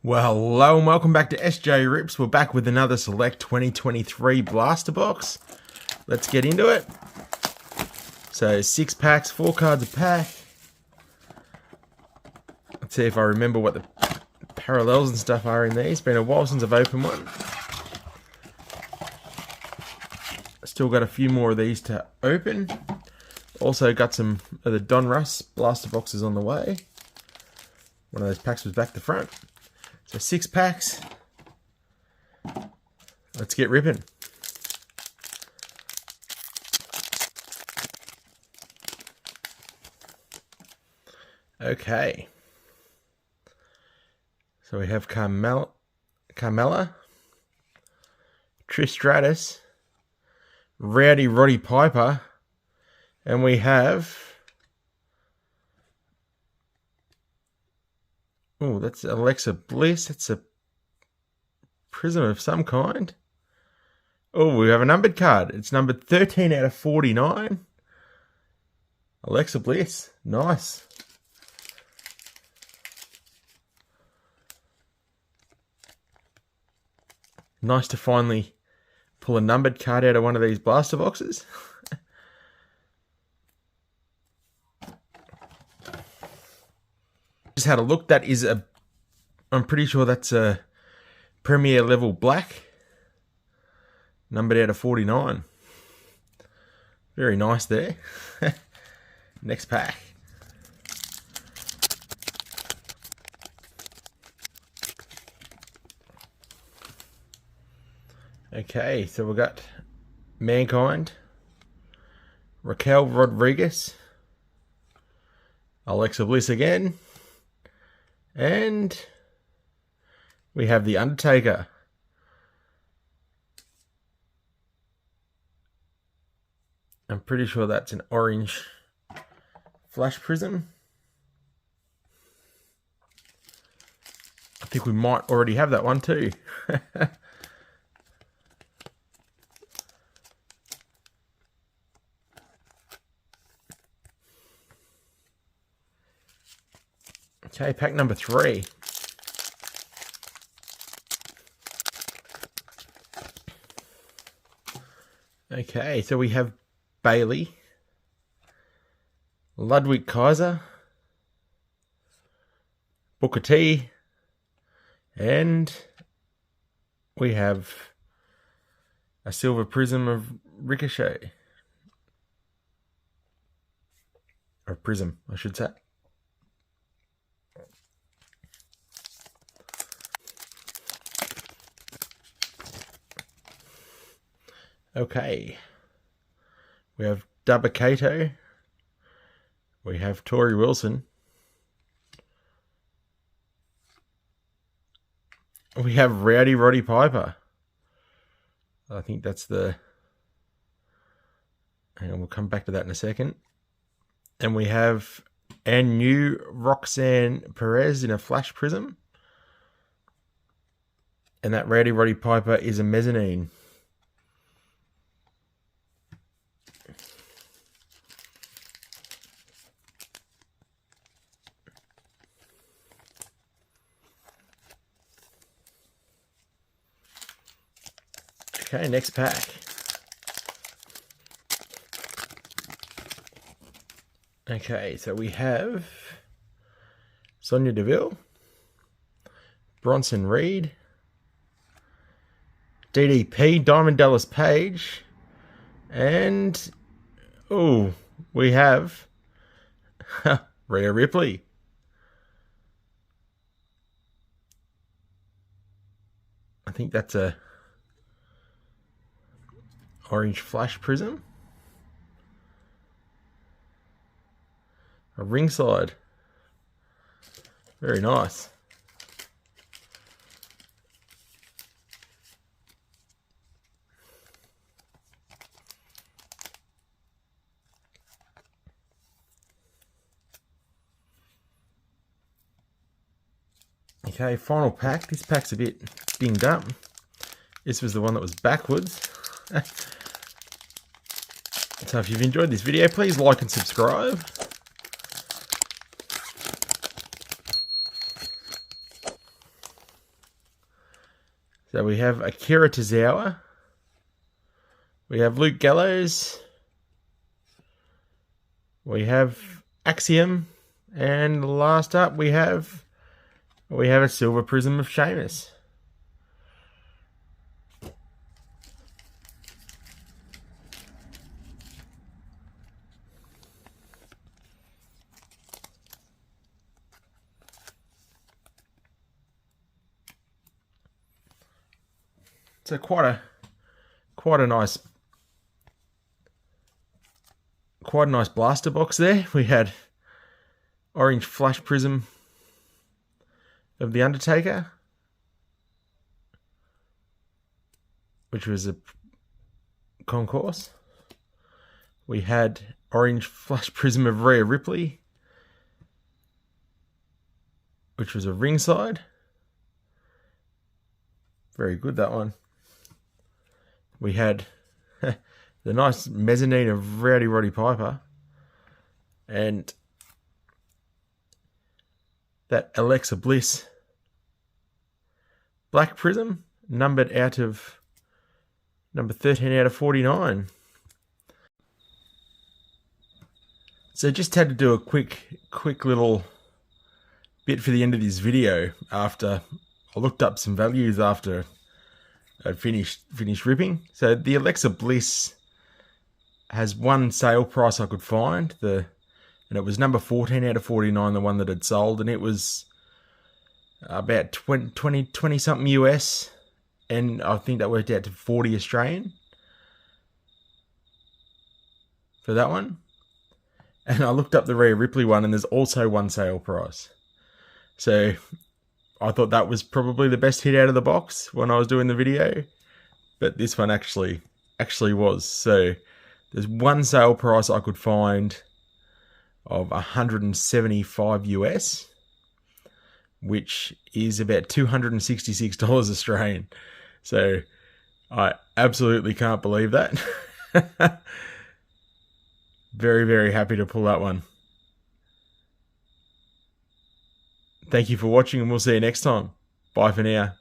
Well, hello and welcome back to SJ Rips. We're back with another Select 2023 Blaster Box. Let's get into it. So 6 packs, 4 cards a pack. Let's see if I remember what the parallels and stuff are in these. It's been a while since I've opened one. Still got a few more of these to open. Also got some of the Don Russ Blaster Boxes on the way. One of those packs was back to front. So 6 packs. Let's get ripping. Okay. So we have Carmella, Trish Stratus, Rowdy Roddy Piper, and we have... Oh, that's Alexa Bliss. That's a prism of some kind. Oh, we have a numbered card. It's numbered 13 out of 49. Alexa Bliss. Nice. Nice to finally pull a numbered card out of one of these blaster boxes. Just had a look. That is a... I'm pretty sure that's a Premier level black. Numbered out of 49. Very nice there. Next pack. Okay, so we've got Mankind, Raquel Rodriguez, Alexa Bliss again, and we have The Undertaker. I'm pretty sure that's an orange flash prism. I think we might already have that one too. Okay, pack number 3. Okay, so we have Bailey, Ludwig Kaiser, Booker T, and we have a silver prism of Ricochet. Or prism, I should say. Okay, we have Dubba Kato, we have Tori Wilson, we have Rowdy Roddy Piper. I think that's the... Hang on, we'll come back to that in a second. And we have and new Roxanne Perez in a flash prism. And that Rowdy Roddy Piper is a mezzanine. Okay, next pack. Okay, so we have Sonya Deville, Bronson Reed, DDP, Diamond Dallas Page, and oh, we have Rhea Ripley. I think that's a orange flash prism. A ringside. Very nice. Okay, final pack. This pack's a bit dinged up. This was the one that was backwards. So if you've enjoyed this video, please like and subscribe. So we have Akira Tozawa. We have Luke Gallows. We have Axiom. And last up we have a silver prism of Sheamus. So quite a nice blaster box there. We had orange flash prism of The Undertaker, which was a concourse. We had orange flash prism of Rhea Ripley, which was a ringside. Very good, that one. We had the nice mezzanine of Rowdy Roddy Piper, and that Alexa Bliss black prism, numbered out of number 13 out of 49. So just had to do a quick little bit for the end of this video after I looked up some values after I'd finished ripping. So the Alexa Bliss has one sale price I could find, and it was number 14 out of 49, the one that had sold, and it was about 20 something US, and I think that worked out to 40 Australian for that one. And I looked up the Rhea Ripley one, and there's also one sale price. So I thought that was probably the best hit out of the box when I was doing the video, but this one actually was. So there's one sale price I could find of 175 US, which is about $266 Australian. So I absolutely can't believe that. Very, very happy to pull that one. Thank you for watching, and we'll see you next time. Bye for now.